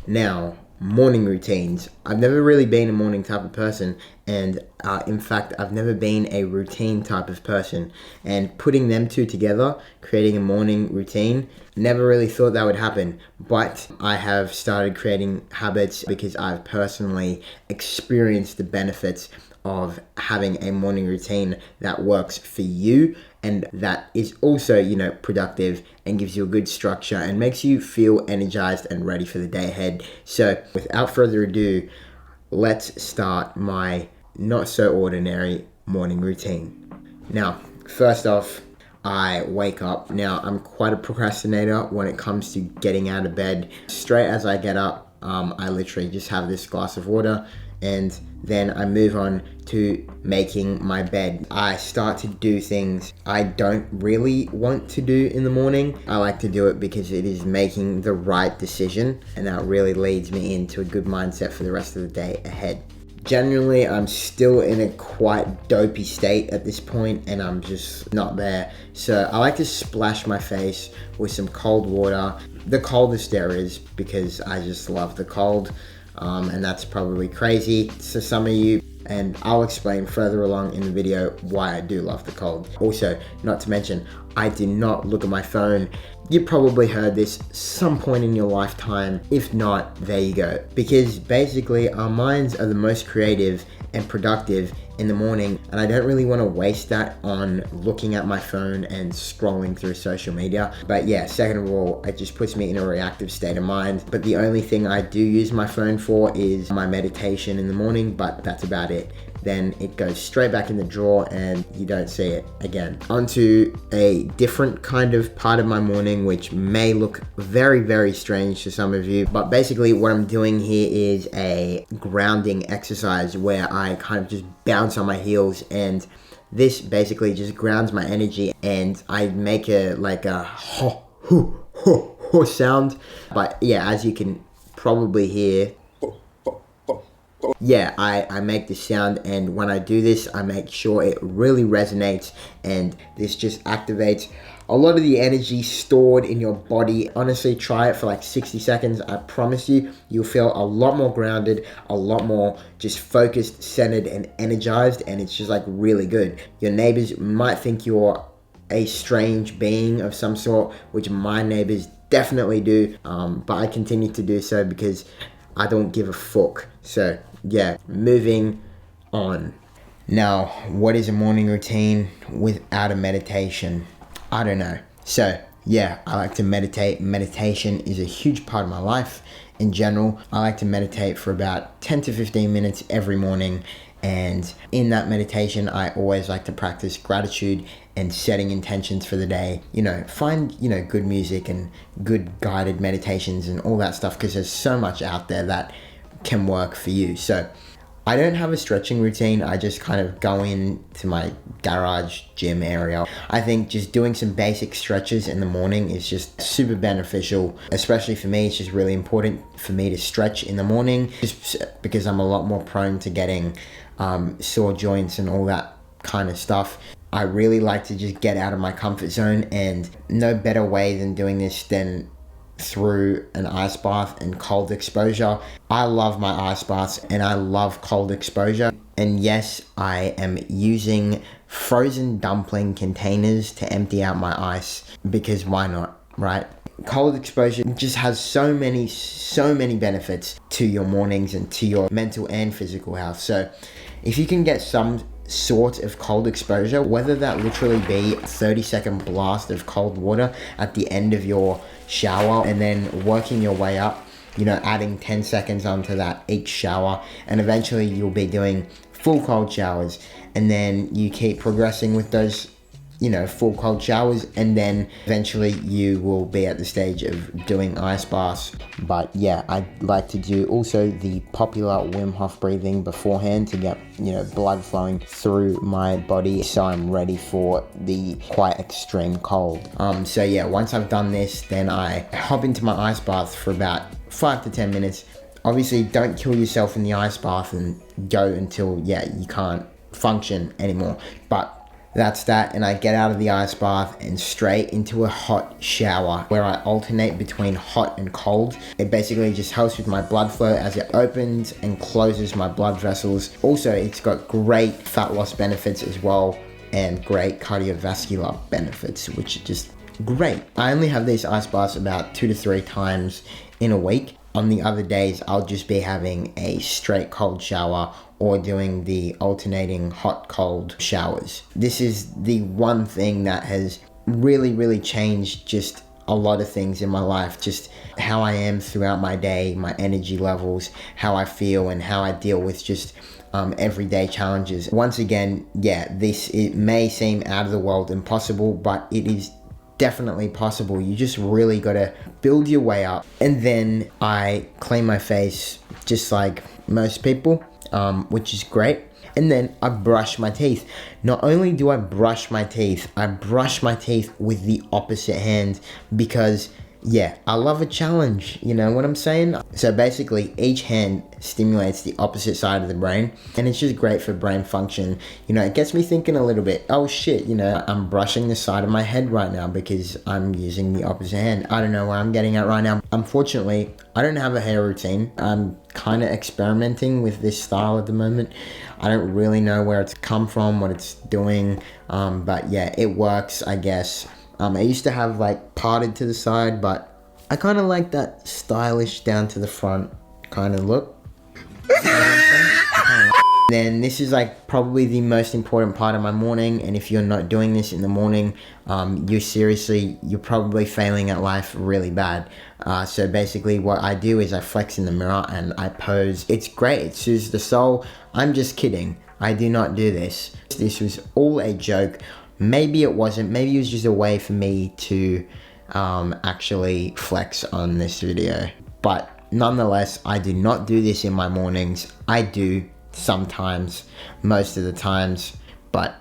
Now, morning routines. I've never really been a morning type of person, and in fact, I've never been a routine type of person. And putting them two together, creating a morning routine, never really thought that would happen. But I have started creating habits because I've personally experienced the benefits of having a morning routine that works for you and that is also, productive and gives you a good structure and makes you feel energized and ready for the day ahead. So without further ado, let's start my not so ordinary morning routine. Now, first off, I wake up. Now, I'm quite a procrastinator when it comes to getting out of bed. Straight as I get up, I literally just have this glass of water and then I move on to making my bed. I start to do things I don't really want to do in the morning. I like to do it because it is making the right decision, and that really leads me into a good mindset for the rest of the day ahead. Generally, I'm still in a quite dopey state at this point, and I'm just not there. So I like to splash my face with some cold water. The coldest there is, because I just love the cold. And that's probably crazy to some of you, and I'll explain further along in the video why I do love the cold. Also, not to mention, I do not look at my phone. You probably heard this some point in your lifetime. If not, there you go. Because basically our minds are the most creative and productive in the morning, and I don't really want to waste that on looking at my phone and scrolling through social media. But yeah, second of all, it just puts me in a reactive state of mind. But the only thing I do use my phone for is my meditation in the morning, but that's about it. Then it goes straight back in the drawer and you don't see it again. Onto a different kind of part of my morning, which may look very, very strange to some of you. But basically what I'm doing here is a grounding exercise where I kind of just bounce on my heels, and this basically just grounds my energy, and I make a ho, ho, ho, ho sound. But yeah, as you can probably hear, yeah, I make this sound, and when I do this, I make sure it really resonates, and this just activates a lot of the energy stored in your body. Honestly, try it for like 60 seconds. I promise you, you'll feel a lot more grounded, a lot more just focused, centered, and energized, and it's just like really good. Your neighbors might think you're a strange being of some sort, which my neighbors definitely do, but I continue to do so because I don't give a fuck. So yeah, moving on. Now, what is a morning routine without a meditation? I don't know. So yeah, I like to meditate. Meditation is a huge part of my life in general. I like to meditate for about 10 to 15 minutes every morning. And in that meditation, I always like to practice gratitude and setting intentions for the day. Find, good music and good guided meditations and all that stuff, because there's so much out there that can work for you. So I don't have a stretching routine. I just kind of go into my garage gym area. I think just doing some basic stretches in the morning is just super beneficial, especially for me. It's just really important for me to stretch in the morning, just because I'm a lot more prone to getting sore joints and all that kind of stuff. I really like to just get out of my comfort zone, and no better way than doing this than through an ice bath and cold exposure. I love my ice baths and I love cold exposure. And yes, I am using frozen dumpling containers to empty out my ice, because why not, right? Cold exposure just has so many benefits to your mornings and to your mental and physical health. So if you can get some sort of cold exposure, whether that literally be a 30-second blast of cold water at the end of your shower and then working your way up, adding 10 seconds onto that each shower, and eventually you'll be doing full cold showers, and then you keep progressing with those full cold showers, and then eventually you will be at the stage of doing ice baths. But yeah, I like to do also the popular Wim Hof breathing beforehand to get blood flowing through my body, so I'm ready for the quite extreme cold. So yeah, once I've done this, then I hop into my ice bath for about 5 to 10 minutes. Obviously, don't kill yourself in the ice bath and go until you can't function anymore, but That's that, and I get out of the ice bath and straight into a hot shower where I alternate between hot and cold. It basically just helps with my blood flow as it opens and closes my blood vessels. Also, it's got great fat loss benefits as well and great cardiovascular benefits, which are just great. I only have these ice baths about 2 to 3 times in a week. On the other days, I'll just be having a straight cold shower or doing the alternating hot cold showers. This is the one thing that has really changed just a lot of things in my life, just how I am throughout my day, my energy levels, how I feel, and how I deal with just everyday challenges. Once again, yeah, it may seem out of the world impossible, but it is definitely possible. You just really gotta build your way up. And then I clean my face just like most people, which is great. And then I brush my teeth. Not only do I brush my teeth, I brush my teeth with the opposite hand because, yeah, I love a challenge, you know what I'm saying? So basically, each hand stimulates the opposite side of the brain, and it's just great for brain function. You know, it gets me thinking a little bit, oh shit, you know, I'm brushing the side of my head right now because I'm using the opposite hand. I don't know where I'm getting at right now. Unfortunately, I don't have a hair routine. I'm kind of experimenting with this style at the moment. I don't really know where it's come from, what it's doing, but yeah, it works, I guess. I used to have like parted to the side, but I kind of like that stylish down to the front kind of look. Then this is like probably the most important part of my morning, and if you're not doing this in the morning, you're probably failing at life really bad. So basically what I do is I flex in the mirror and I pose. It's great, it soothes the soul. I'm just kidding, I do not do this. This was all a joke. Maybe it wasn't, maybe it was just a way for me to actually flex on this video. But nonetheless, I do not do this in my mornings. I do sometimes, most of the times, but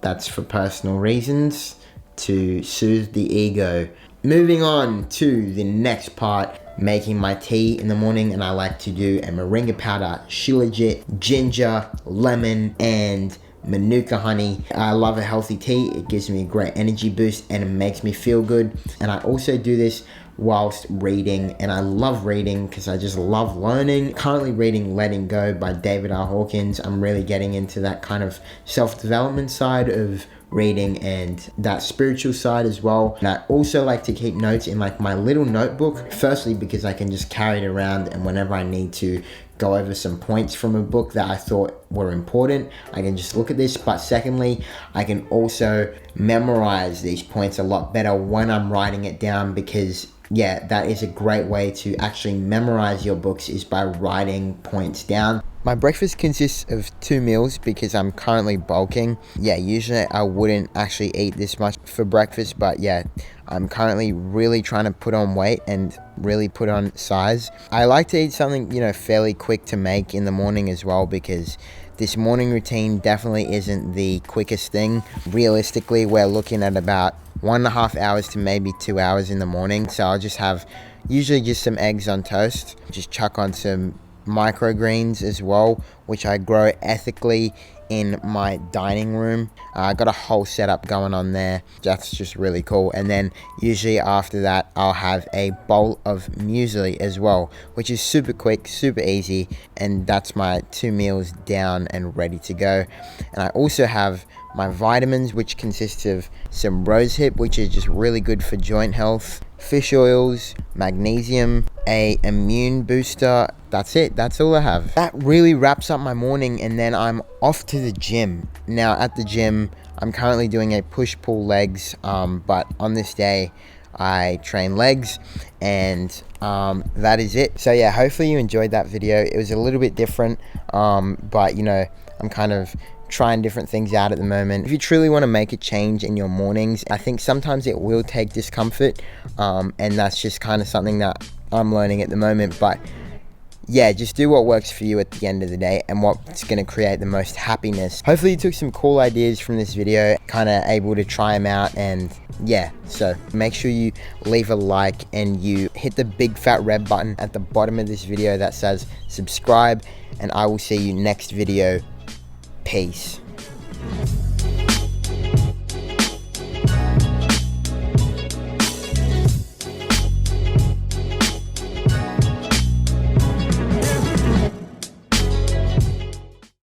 that's for personal reasons, to soothe the ego. Moving on to the next part, making my tea in the morning, and I like to do a moringa powder, shilajit, ginger, lemon, and manuka honey. I love a healthy tea. It gives me a great energy boost and it makes me feel good. And I also do this whilst reading, and I love reading because I just love learning. Currently reading Letting Go by David R. Hawkins. I'm really getting into that kind of self-development side of reading and that spiritual side as well. And I also like to keep notes in like my little notebook, firstly because I can just carry it around, and whenever I need to go over some points from a book that I thought were important, I can just look at this. But secondly, I can also memorize these points a lot better when I'm writing it down, because yeah, that is a great way to actually memorize your books, is by writing points down. My breakfast consists of 2 meals because I'm currently bulking. Yeah, usually I wouldn't actually eat this much for breakfast, but yeah, I'm currently really trying to put on weight and really put on size. I like to eat something, you know, fairly quick to make in the morning as well, because this morning routine definitely isn't the quickest thing. Realistically, we're looking at about 1.5 hours to maybe 2 hours in the morning. So I'll just have usually just some eggs on toast, just chuck on some microgreens as well, which I grow ethically in my dining room. I got a whole setup going on there. That's just really cool. And then usually after that, I'll have a bowl of muesli as well, which is super quick, super easy, and that's my 2 meals down and ready to go. And I also have my vitamins, which consists of some rosehip, which is just really good for joint health, fish oils, magnesium, a immune booster. That's it, that's all I have. That really wraps up my morning, and then I'm off to the gym. Now at the gym, I'm currently doing a push-pull legs, but on this day, I train legs, and that is it. So yeah, hopefully you enjoyed that video. It was a little bit different, but you know, I'm kind of trying different things out at the moment. If you truly want to make a change in your mornings, I think sometimes it will take discomfort, and that's just kind of something that I'm learning at the moment. But yeah, just do what works for you at the end of the day and what's going to create the most happiness. Hopefully you took some cool ideas from this video, kind of able to try them out, and yeah, so make sure you leave a like and you hit the big fat red button at the bottom of this video that says subscribe, and I will see you next video. Peace.